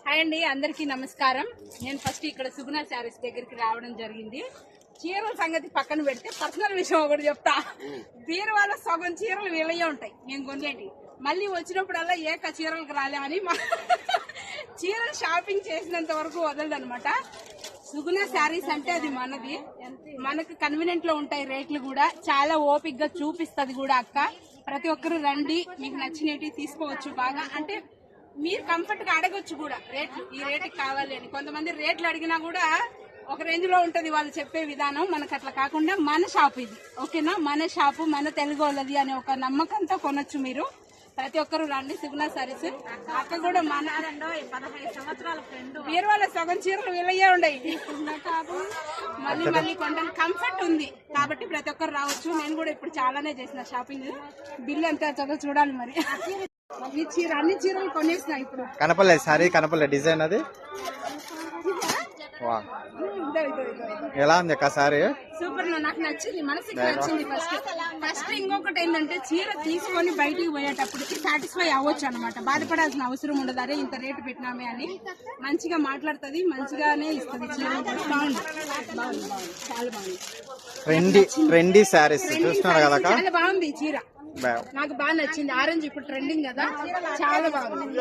Hi అండి, అందరికీ నమస్కారం. నేను ఫస్ట్ ఇక్కడ సుగుణ శారీస్ దగ్గరికి రావడం జరిగింది. చీరల సంగతి పక్కన పెడితే పర్సనల్ విషయం ఒకటి చెప్తా. బీరువాల సగం చీరలు వీళ్ళయ్యే ఉంటాయి నేను కొనేటి. మళ్ళీ వచ్చినప్పుడల్లా చీరలకు రాలేమని చీరలు షాపింగ్ చేసినంత వరకు వదలదనమాట. సుగుణ శారీస్ అంటే అది మనది, మనకు కన్వీనియంట్ లో ఉంటాయి. రేట్లు కూడా చాలా ఓపిక్ గా చూపిస్తుంది కూడా అక్క. ప్రతి ఒక్కరు రండి, మీకు నచ్చినవి తీసుకోవచ్చు. బాగా అంటే మీరు కంఫర్ట్ గా అడగొచ్చు కూడా, రేట్లు ఈ రేటుకి కావాలి అని. కొంతమంది రేట్లు అడిగినా కూడా ఒక రేంజ్ లో ఉంటది వాళ్ళు చెప్పే విధానం. మనకు అట్లా కాకుండా మన షాప్ ఇది, ఓకేనా? మన షాపు మన తెలుగు వాళ్ళది అనే ఒక నమ్మకంతో కొనొచ్చు మీరు. ప్రతి ఒక్కరు రండి సుగుణ సారీస్. అక్క కూడా మన 15 సంవత్సరాల ఫ్రెండ్. బీరువాల సగం చీరలు వీళ్ళయ్యే ఉండయి. మళ్ళీ మళ్ళీ కొంటాను, కంఫర్ట్ ఉంది కాబట్టి ప్రతి ఒక్కరు రావచ్చు. నేను కూడా ఇప్పుడు చాలానే చేసిన షాపింగ్. బిల్ ఎంత చదువు చూడాలి మరి. ఈ చీర అన్ని చీరలు కొనేసిన ఇప్పుడు. కనపలేదు సారీ, కనపలేదు డిజైన్ అది. ఎలా ఉంది అక్క సారీ? సూపర్, నాకు నచ్చింది, మనసుకి నచ్చింది. ఫస్ట్ ఇంకొకటి ఏంటంటే చీర తీసుకొని బయటికి పోయేటప్పటికి సాటిస్ఫై అవ్వచ్చు అనమాట. బాధపడాల్సిన అవసరం ఉండదు, అరే ఇంత రేటు పెట్టినామే అని. మంచిగా మాట్లాడుతుంది, మంచిగానే ఇస్తుంది చీర. బాగుంది, చాలా బాగుంది. ట్రెండీ సారీస్ చూస్తున్నారు కదా, చాలా బాగుంది ఈ చీర. నాకు బాగా నచ్చింది. ఆరెంజ్ ఇప్పుడు ట్రెండింగ్ కదా, చాలా బాగుంది.